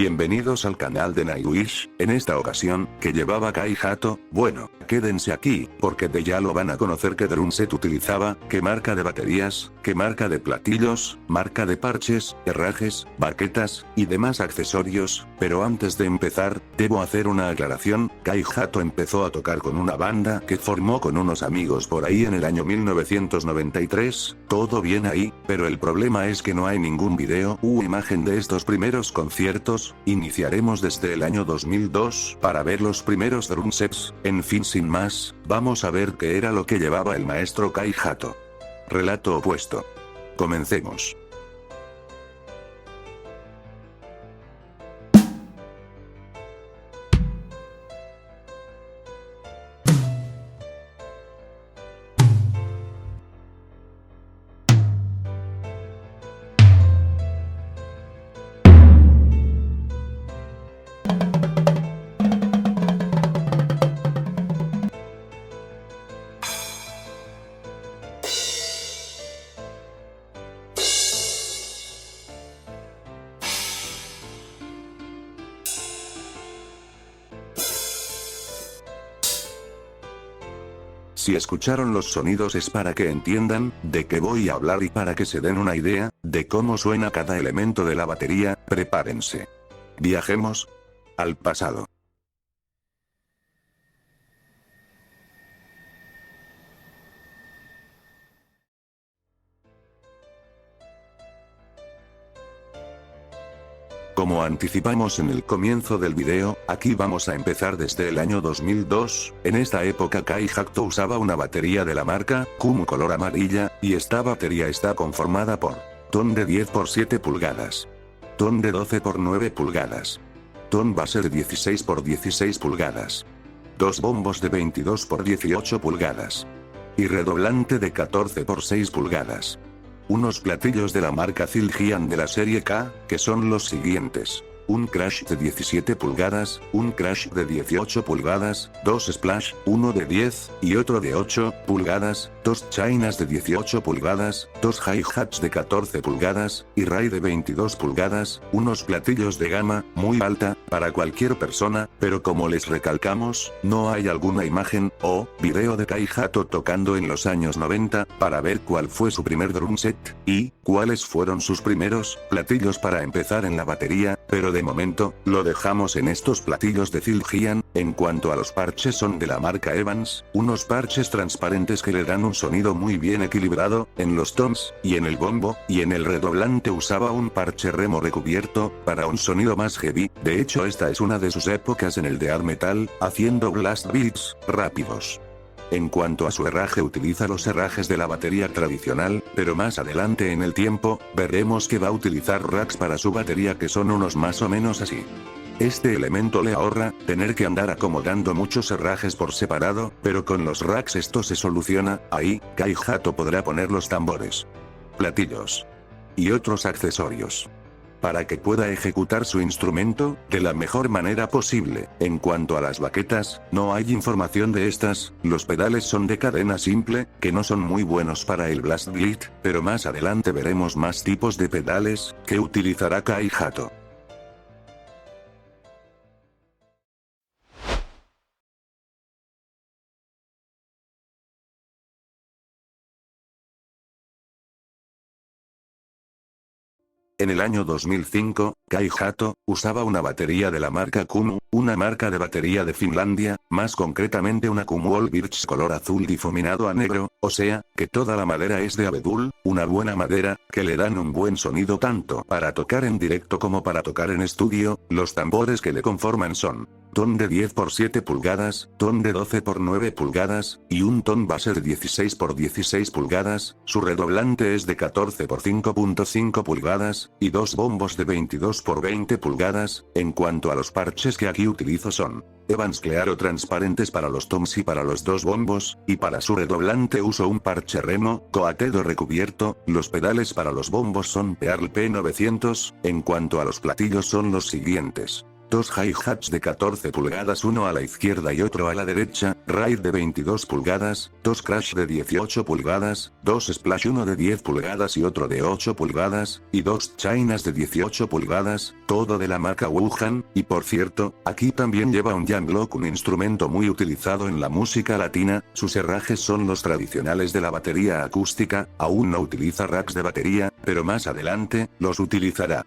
Bienvenidos al canal de Nightwish. En esta ocasión, que llevaba Kai Hato, bueno, quédense aquí, porque de ya lo van a conocer qué drum set utilizaba, qué marca de baterías, qué marca de platillos, marca de parches, herrajes, baquetas, y demás accesorios, pero antes de empezar, debo hacer una aclaración. Kai Hato empezó a tocar con una banda que formó con unos amigos por ahí en el año 1993, todo bien ahí, pero el problema es que no hay ningún video u imagen de estos primeros conciertos. Iniciaremos desde el año 2002 para ver los primeros drum sets. En fin, sin más, vamos a ver qué era lo que llevaba el maestro Kai Hato. Relato opuesto. Comencemos. Si escucharon los sonidos es para que entiendan de qué voy a hablar y para que se den una idea de cómo suena cada elemento de la batería. Prepárense. Viajemos al pasado. Como anticipamos en el comienzo del video, aquí vamos a empezar desde el año 2002, en esta época Kai Hato usaba una batería de la marca Kumu color amarilla, y esta batería está conformada por ton de 10 por 7 pulgadas, ton de 12 por 9 pulgadas, ton base de 16 por 16 pulgadas, dos bombos de 22 por 18 pulgadas, y redoblante de 14 por 6 pulgadas. Unos platillos de la marca Zildjian de la serie K, que son los siguientes. Un crash de 17 pulgadas, un crash de 18 pulgadas, dos splash, uno de 10, y otro de 8 pulgadas, dos chinas de 18 pulgadas, dos hi-hats de 14 pulgadas, y ray de 22 pulgadas, unos platillos de gama muy alta, para cualquier persona, pero como les recalcamos, no hay alguna imagen o video de Kai Hato tocando en los años 90, para ver cuál fue su primer drum set, y cuáles fueron sus primeros platillos para empezar en la batería, pero de momento, lo dejamos en estos platillos de Zildjian. En cuanto a los parches, son de la marca Evans, unos parches transparentes que le dan un sonido muy bien equilibrado, en los toms, y en el bombo, y en el redoblante usaba un parche remo recubierto, para un sonido más heavy. De hecho, esta es una de sus épocas en el death metal, haciendo blast beats rápidos. En cuanto a su herraje, utiliza los herrajes de la batería tradicional, pero más adelante en el tiempo, veremos que va a utilizar racks para su batería que son unos más o menos así. Este elemento le ahorra tener que andar acomodando muchos herrajes por separado, pero con los racks esto se soluciona. Ahí, Kai Hato podrá poner los tambores, platillos y otros accesorios para que pueda ejecutar su instrumento de la mejor manera posible. En cuanto a las baquetas, no hay información de estas. Los pedales son de cadena simple, que no son muy buenos para el blast beat, pero más adelante veremos más tipos de pedales que utilizará Kai Hato. En el año 2005, Kai Hato usaba una batería de la marca Kumu, una marca de batería de Finlandia, más concretamente una Kumu All Birch color azul difuminado a negro, o sea, que toda la madera es de abedul, una buena madera, que le dan un buen sonido tanto para tocar en directo como para tocar en estudio. Los tambores que le conforman son ton de 10 por 7 pulgadas, ton de 12 por 9 pulgadas, y un ton base de 16 por 16 pulgadas, su redoblante es de 14 por 5.5 pulgadas, y dos bombos de 22 por 20 pulgadas. En cuanto a los parches que aquí utilizo son Evans claro transparentes para los toms y para los dos bombos, y para su redoblante uso un parche remo coatedo recubierto. Los pedales para los bombos son Pearl P900, en cuanto a los platillos son los siguientes. 2 hi-hats de 14 pulgadas, uno a la izquierda y otro a la derecha, raid de 22 pulgadas, 2 crash de 18 pulgadas, 2 splash, uno de 10 pulgadas y otro de 8 pulgadas, y 2 chinas de 18 pulgadas, todo de la marca Wuhan, y por cierto, aquí también lleva un Yanglock, un instrumento muy utilizado en la música latina. Sus herrajes son los tradicionales de la batería acústica, aún no utiliza racks de batería, pero más adelante, los utilizará.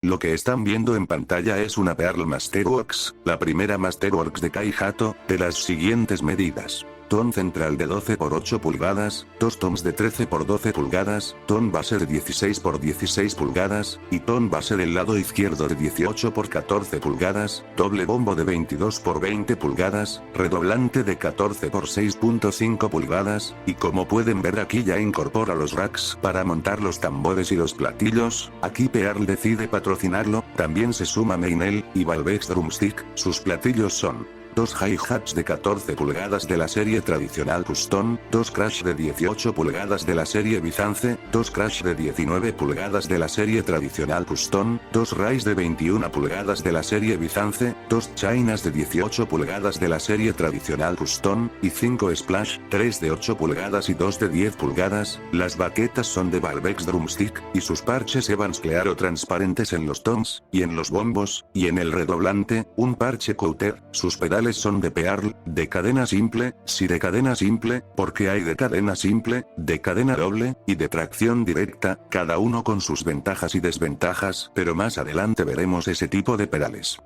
Lo que están viendo en pantalla es una Pearl Masterworks, la primera Masterworks de Kai Hato, de las siguientes medidas: ton central de 12 por 8 pulgadas, 2 toms de 13 por 12 pulgadas, ton base de 16 por 16 pulgadas, y ton base del lado izquierdo de 18 por 14 pulgadas, doble bombo de 22 por 20 pulgadas, redoblante de 14 por 6.5 pulgadas, y como pueden ver aquí ya incorpora los racks para montar los tambores y los platillos. Aquí Pearl decide patrocinarlo. También se suma Meinel y Valvex Drumstick. Sus platillos son: 2 hi-hats de 14 pulgadas de la serie tradicional Custom, 2 crash de 18 pulgadas de la serie Bizance, 2 crash de 19 pulgadas de la serie tradicional Custom, 2 rise de 21 pulgadas de la serie Bizance, 2 chinas de 18 pulgadas de la serie tradicional Custom, y 5 splash, 3 de 8 pulgadas y 2 de 10 pulgadas. Las baquetas son de Valvex Drumstick, y sus parches Evans Claro transparentes en los toms, y en los bombos, y en el redoblante, un parche Couter. Sus pedales son de Pearl, de cadena simple, sí, de cadena simple, porque hay de cadena simple, de cadena doble, y de tracción directa, cada uno con sus ventajas y desventajas, pero más adelante veremos ese tipo de pedales.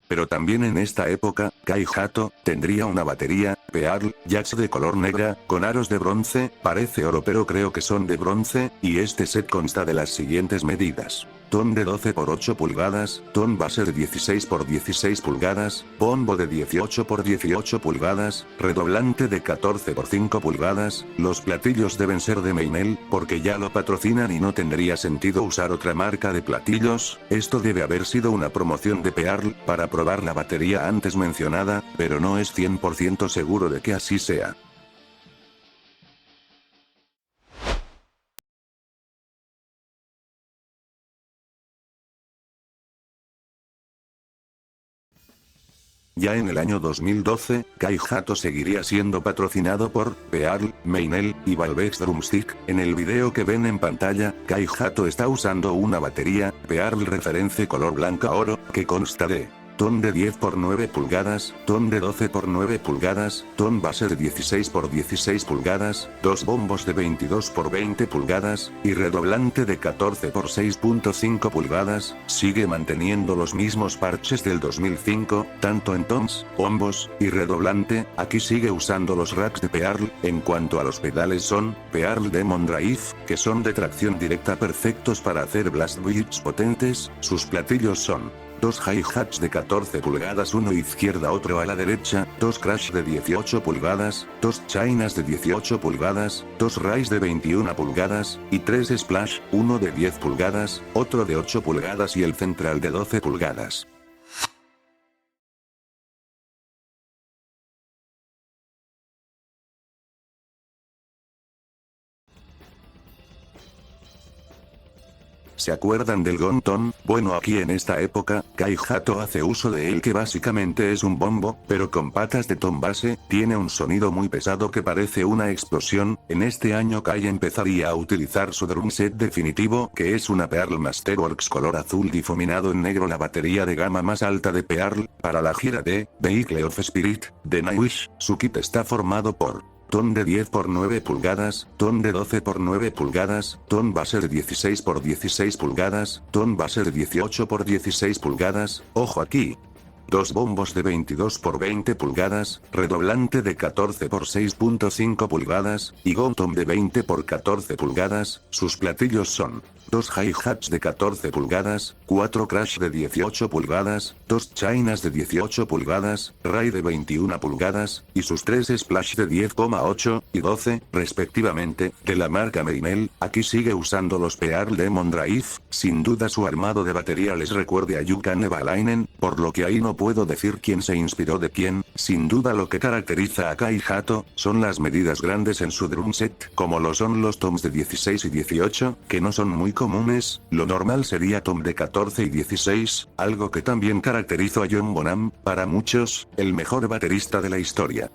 Pero también en esta época, Kai Hato tendría una batería, Pearl Jazz de color negra, con aros de bronce, parece oro pero creo que son de bronce, y este set consta de las siguientes medidas: ton de 12 por 8 pulgadas, ton base de 16 por 16 pulgadas, bombo de 18 por 18 pulgadas, redoblante de 14 por 5 pulgadas. Los platillos deben ser de Meinel, porque ya lo patrocinan y no tendría sentido usar otra marca de platillos. Esto debe haber sido una promoción de Pearl, para probar la batería antes mencionada, pero no es 100% seguro de que así sea. Ya en el año 2012, Kai Hato seguiría siendo patrocinado por Pearl, Meinel y Valvex Drumstick. En el video que ven en pantalla, Kai Hato está usando una batería Pearl referencia color blanca oro, que consta de ton de 10 por 9 pulgadas, ton de 12 por 9 pulgadas, ton base de 16 por 16 pulgadas, 2 bombos de 22 por 20 pulgadas, y redoblante de 14 por 6.5 pulgadas. Sigue manteniendo los mismos parches del 2005, tanto en toms, bombos, y redoblante. Aquí sigue usando los racks de Pearl. En cuanto a los pedales son Pearl Demon Drive, que son de tracción directa, perfectos para hacer blast beats potentes. Sus platillos son 2 hi-hats de 14 pulgadas, uno izquierda otro a la derecha, 2 crash de 18 pulgadas, 2 chinas de 18 pulgadas, 2 rise de 21 pulgadas, y 3 splash, uno de 10 pulgadas, otro de 8 pulgadas y el central de 12 pulgadas. ¿Se acuerdan del Gonton? Bueno, aquí en esta época, Kai Hato hace uso de él, que básicamente es un bombo, pero con patas de tom base. Tiene un sonido muy pesado que parece una explosión. En este año Kai empezaría a utilizar su drum set definitivo, que es una Pearl Masterworks color azul difuminado en negro, la batería de gama más alta de Pearl. Para la gira de Vehicle of Spirit, de Nightwish, su kit está formado por ton de 10 por 9 pulgadas, ton de 12 por 9 pulgadas, ton base de 16 por 16 pulgadas, ton base de 18 por 16 pulgadas. Ojo aquí. 2 bombos de 22 por 20 pulgadas, redoblante de 14 por 6.5 pulgadas, y Gontom de 20 por 14 pulgadas. Sus platillos son 2 hi-hats de 14 pulgadas, 4 crash de 18 pulgadas, 2 chinas de 18 pulgadas, ray de 21 pulgadas, y sus 3 splash de 10,8 y 12, respectivamente, de la marca Meinel. Aquí sigue usando los Pearl Demon Drive. Sin duda su armado de batería les recuerde a Jukka Nevalainen, por lo que ahí no puedo decir quién se inspiró de quién. Sin duda lo que caracteriza a Kai Hato son las medidas grandes en su drum set, como lo son los toms de 16 y 18, que no son muy comunes. Lo normal sería tom de 14 y 16, algo que también caracterizó a John Bonham, para muchos, el mejor baterista de la historia.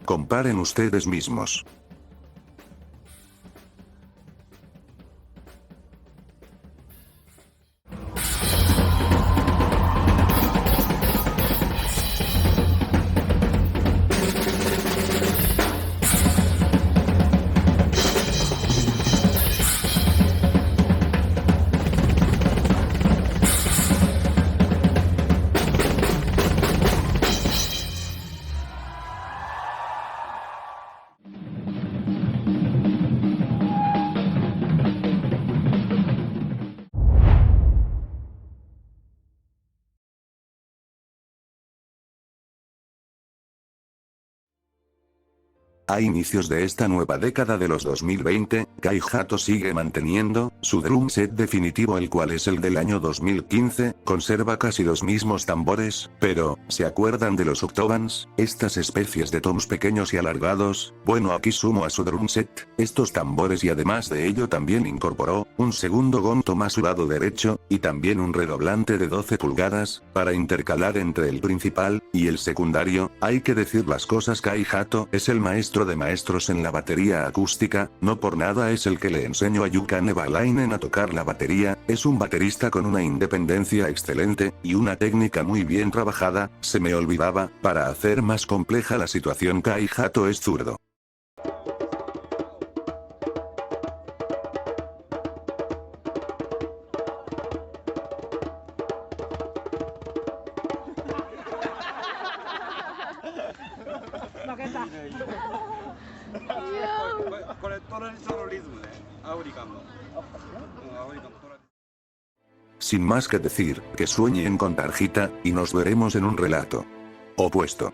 Comparen ustedes mismos. A inicios de esta nueva década de los 2020, Kai Hato sigue manteniendo su drum set definitivo, el cual es el del año 2015, conserva casi los mismos tambores, pero, ¿se acuerdan de los Octobans? Estas especies de toms pequeños y alargados. Bueno, aquí sumo a su drum set estos tambores, y además de ello también incorporó un segundo gontom a su lado derecho, y también un redoblante de 12 pulgadas, para intercalar entre el principal y el secundario. Hay que decir las cosas, Kai Hato es el maestro de maestros en la batería acústica, no por nada es el que le enseñó a Jukka Nevalainen a tocar la batería. Es un baterista con una independencia excelente, y una técnica muy bien trabajada. Se me olvidaba, para hacer más compleja la situación, Kai Hato es zurdo. Sin más que decir, que sueñen con Tarjita, y nos veremos en un relato opuesto.